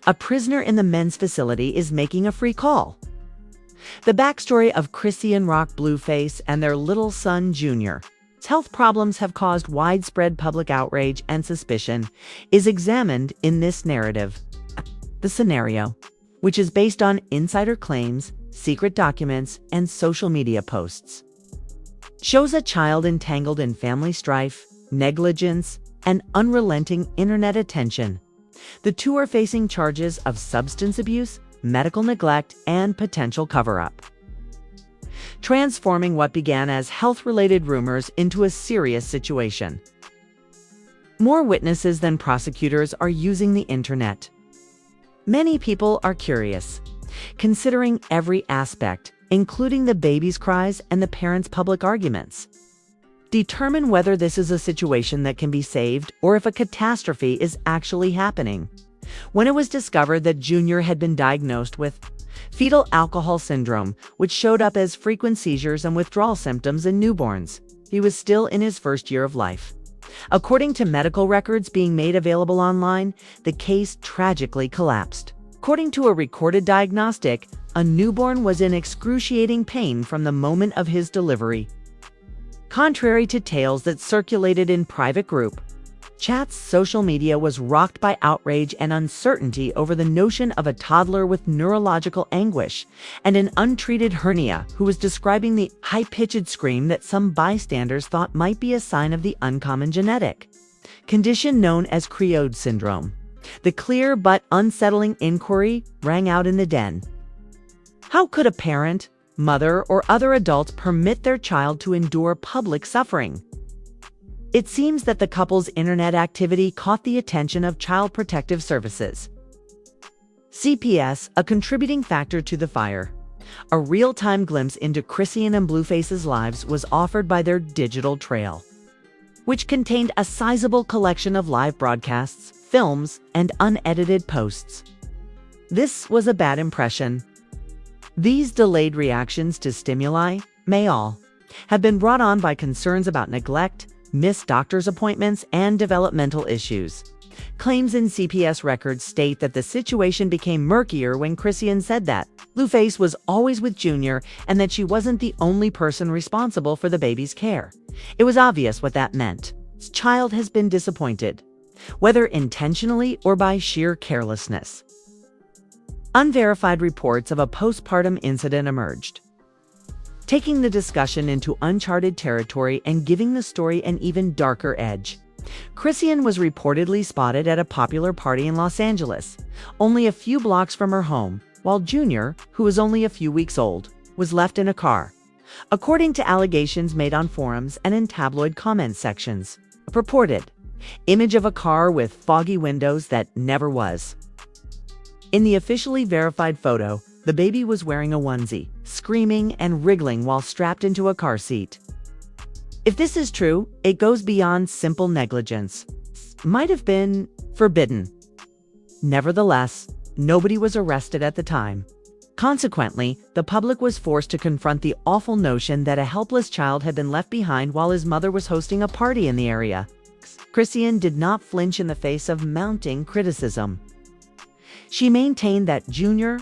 A prisoner in the men's facility is making a free call. The backstory of Chrisean Rock Blueface and their little son, Junior, whose health problems have caused widespread public outrage and suspicion, is examined in this narrative. The scenario, which is based on insider claims, secret documents, and social media posts, shows a child entangled in family strife, negligence, and unrelenting internet attention. The two are facing charges of substance abuse, medical neglect, and potential cover-up, transforming what began as health-related rumors into a serious situation. More witnesses than prosecutors are using the internet. Many people are curious, considering every aspect, including the baby's cries and the parents' public arguments. Determine whether this is a situation that can be saved or if a catastrophe is actually happening. When it was discovered that Junior had been diagnosed with fetal alcohol syndrome, which showed up as frequent seizures and withdrawal symptoms in newborns, he was still in his first year of life. According to medical records being made available online, the case tragically collapsed. According to a recorded diagnostic, a newborn was in excruciating pain from the moment of his delivery. Contrary to tales that circulated in private group chats, social media was rocked by outrage and uncertainty over the notion of a toddler with neurological anguish and an untreated hernia who was describing the high-pitched scream that some bystanders thought might be a sign of the uncommon genetic condition known as Chrisean syndrome. The clear but unsettling inquiry rang out in the den. How could a parent, mother, or other adults permit their child to endure public suffering? It seems that the couple's internet activity caught the attention of Child Protective Services. CPS, a contributing factor to the fire. A real-time glimpse into Chrisean and Blueface's lives was offered by their digital trail, which contained a sizable collection of live broadcasts, films, and unedited posts. This was a bad impression. These delayed reactions to stimuli may all have been brought on by concerns about neglect, missed doctor's appointments, and developmental issues. Claims in CPS records state that the situation became murkier when Chrisean said that Blueface was always with Junior and that she wasn't the only person responsible for the baby's care. It was obvious what that meant. His child has been disappointed, whether intentionally or by sheer carelessness. Unverified reports of a postpartum incident emerged, taking the discussion into uncharted territory and giving the story an even darker edge. Chrisean was reportedly spotted at a popular party in Los Angeles, only a few blocks from her home, while Junior, who was only a few weeks old, was left in a car, according to allegations made on forums and in tabloid comment sections. A purported image of a car with foggy windows that never was. In the officially verified photo, the baby was wearing a onesie, screaming and wriggling while strapped into a car seat. If this is true, it goes beyond simple negligence. Might have been forbidden. Nevertheless, nobody was arrested at the time. Consequently, the public was forced to confront the awful notion that a helpless child had been left behind while his mother was hosting a party in the area. Chrisean did not flinch in the face of mounting criticism. She maintained that Junior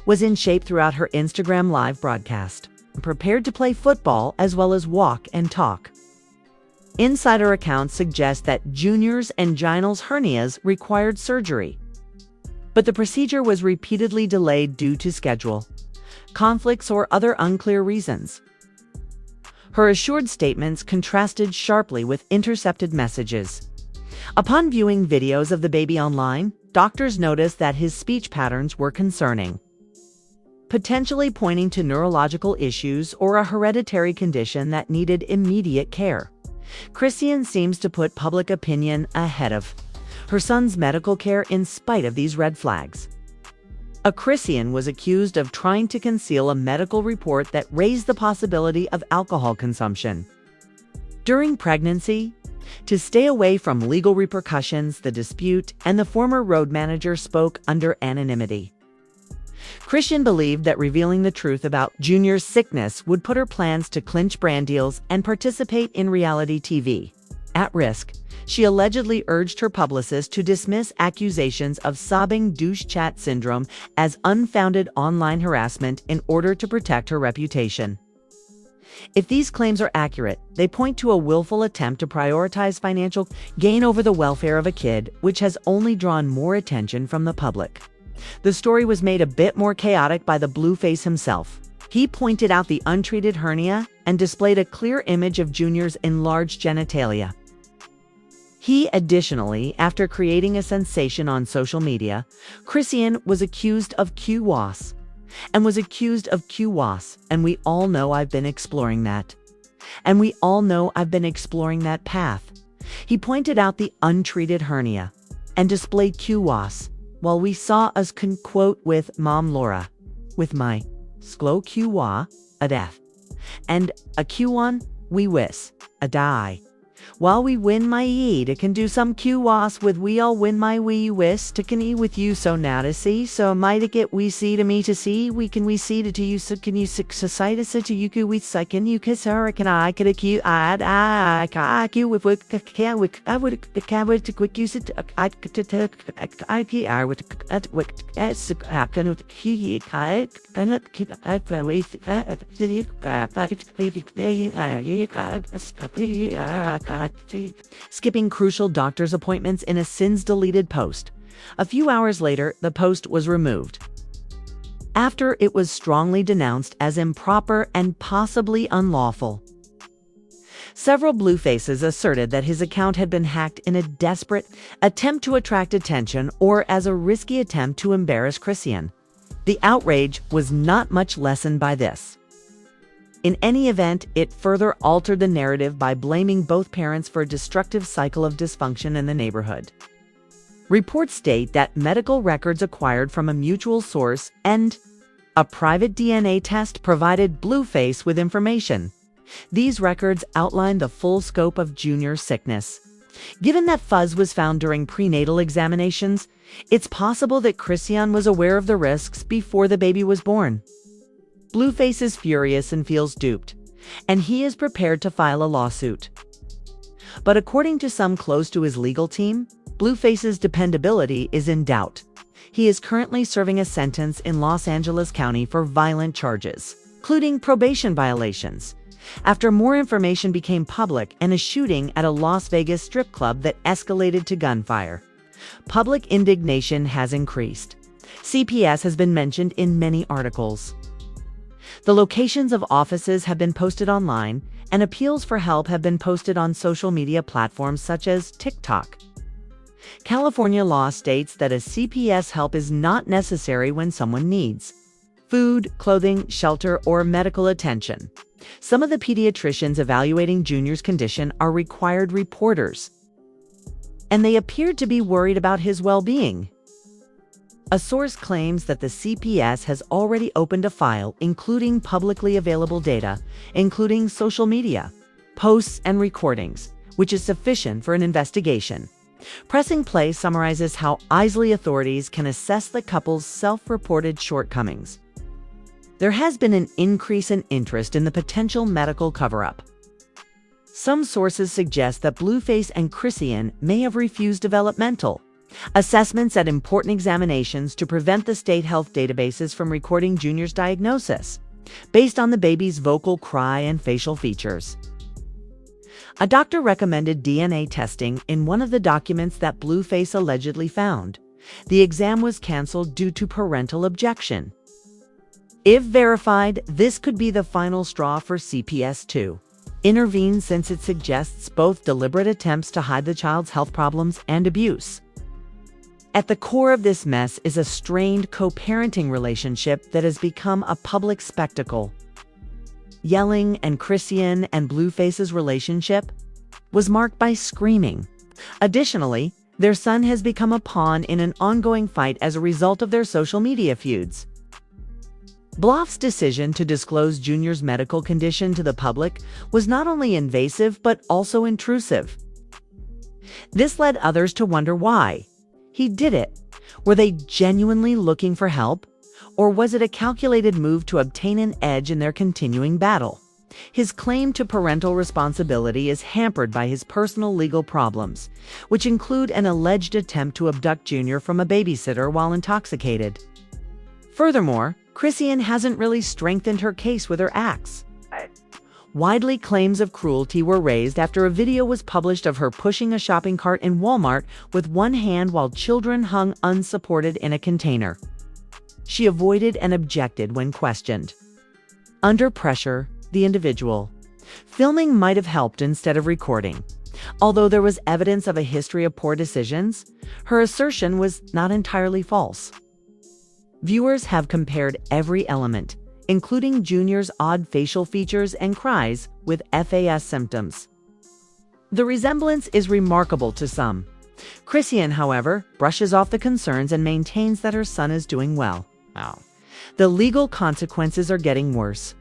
was in shape throughout her Instagram live broadcast, prepared to play football as well as walk and talk. Insider accounts suggest that Junior's angina hernias required surgery, but the procedure was repeatedly delayed due to schedule conflicts or other unclear reasons. Her assured statements contrasted sharply with intercepted messages. Upon viewing videos of the baby online, doctors noticed that his speech patterns were concerning, potentially pointing to neurological issues or a hereditary condition that needed immediate care. Chrisean seems to put public opinion ahead of her son's medical care in spite of these red flags. A Chrisean was accused of trying to conceal a medical report that raised the possibility of alcohol consumption during pregnancy. To stay away from legal repercussions, the dispute and the former road manager spoke under anonymity. Chrisean believed that revealing the truth about Junior's sickness would put her plans to clinch brand deals and participate in reality TV at risk. She allegedly urged her publicist to dismiss accusations of sobbing douche chat syndrome as unfounded online harassment in order to protect her reputation. If these claims are accurate, they point to a willful attempt to prioritize financial gain over the welfare of a kid, which has only drawn more attention from the public. The story was made a bit more chaotic by the Blueface himself. He pointed out the untreated hernia and displayed a clear image of Junior's enlarged genitalia. He additionally, after creating a sensation on social media, Chrisean was accused of QWAS. And we all know I've been exploring that. And we all know I've been exploring that path. He pointed out the untreated hernia and displayed QWAS, while we saw us can quote with Mom Laura, with my sklo QWA, a death, and a Q1, we wis, a die. While we win my ye to can do some QWAS with we all win my we wis to can e with you so now to see so might to get we see to me to see we can we see to you so can you society so to you could we second you kiss her can I could a q I you with what can we I would can we to quick use it I could I would at what as I can he I cannot keep at way skipping crucial doctor's appointments in a since-deleted post. A few hours later, the post was removed, after it was strongly denounced as improper and possibly unlawful. Several Bluefaces asserted that his account had been hacked in a desperate attempt to attract attention or as a risky attempt to embarrass Chrisean. The outrage was not much lessened by this. In any event, it further altered the narrative by blaming both parents for a destructive cycle of dysfunction in the neighborhood. Reports state that medical records acquired from a mutual source and a private DNA test provided Blueface with information. These records outline the full scope of Junior's sickness. Given that fuzz was found during prenatal examinations, it's possible that Chrisean was aware of the risks before the baby was born. Blueface is furious and feels duped, and he is prepared to file a lawsuit. But according to some close to his legal team, Blueface's dependability is in doubt. He is currently serving a sentence in Los Angeles County for violent charges, including probation violations, after more information became public and a shooting at a Las Vegas strip club that escalated to gunfire. Public indignation has increased. CPS has been mentioned in many articles. The locations of offices have been posted online, and appeals for help have been posted on social media platforms such as TikTok. California law states that a CPS help is not necessary when someone needs food, clothing, shelter, or medical attention. Some of the pediatricians evaluating Junior's condition are required reporters, and they appeared to be worried about his well-being. A source claims that the CPS has already opened a file including publicly available data, including social media, posts, and recordings, which is sufficient for an investigation. Pressing play summarizes how easily authorities can assess the couple's self-reported shortcomings. There has been an increase in interest in the potential medical cover-up. Some sources suggest that Blueface and Chrisean may have refused developmental assessments at important examinations to prevent the state health databases from recording Junior's diagnosis, based on the baby's vocal cry and facial features. A doctor recommended DNA testing in one of the documents that Blueface allegedly found. The exam was canceled due to parental objection. If verified, this could be the final straw for CPS to intervene, since it suggests both deliberate attempts to hide the child's health problems and abuse. At the core of this mess is a strained co-parenting relationship that has become a public spectacle. Yelling and Chrisean and Blueface's relationship was marked by screaming. Additionally, their son has become a pawn in an ongoing fight as a result of their social media feuds. Bluff's decision to disclose Junior's medical condition to the public was not only invasive but also intrusive. This led others to wonder why he did it. Were they genuinely looking for help? Or was it a calculated move to obtain an edge in their continuing battle? His claim to parental responsibility is hampered by his personal legal problems, which include an alleged attempt to abduct Junior from a babysitter while intoxicated. Furthermore, Chrisean hasn't really strengthened her case with her acts. Widely, claims of cruelty were raised after a video was published of her pushing a shopping cart in Walmart with one hand while children hung unsupported in a container. She avoided and objected when questioned. Under pressure, the individual. Filming might have helped instead of recording. Although there was evidence of a history of poor decisions, her assertion was not entirely false. Viewers have compared every element, including Junior's odd facial features and cries, with FAS symptoms. The resemblance is remarkable to some. Chrisean, however, brushes off the concerns and maintains that her son is doing well. The legal consequences are getting worse.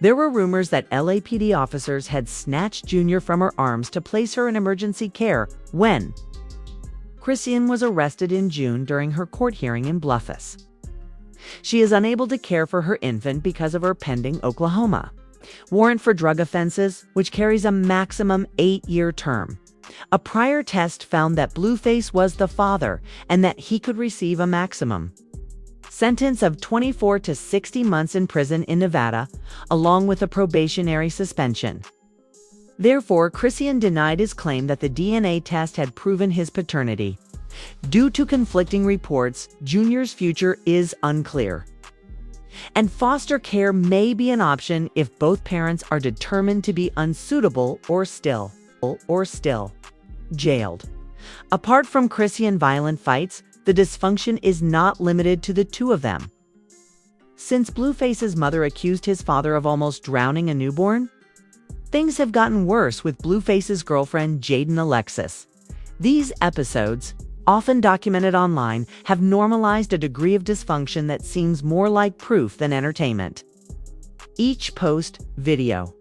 There were rumors that LAPD officers had snatched Junior from her arms to place her in emergency care when Chrisean was arrested in June during her court hearing in Bluffus. She is unable to care for her infant because of her pending Oklahoma warrant for drug offenses, which carries a maximum 8-year term. A prior test found that Blueface was the father and that he could receive a maximum sentence of 24 to 60 months in prison in Nevada, along with a probationary suspension. Therefore, Chrisean denied his claim that the DNA test had proven his paternity. Due to conflicting reports, Junior's future is unclear, and foster care may be an option if both parents are determined to be unsuitable or still jailed. Apart from Chrisean violent fights, the dysfunction is not limited to the two of them. Since Blueface's mother accused his father of almost drowning a newborn, things have gotten worse with Blueface's girlfriend Jaden Alexis. These episodes, often documented online, have normalized a degree of dysfunction that seems more like proof than entertainment. Each post, video,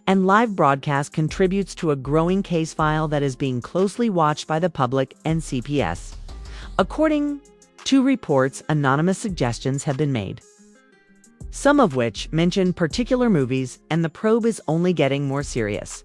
and live broadcast contributes to a growing case file that is being closely watched by the public and CPS. According to reports, anonymous suggestions have been made, some of which mention particular movies, and the probe is only getting more serious.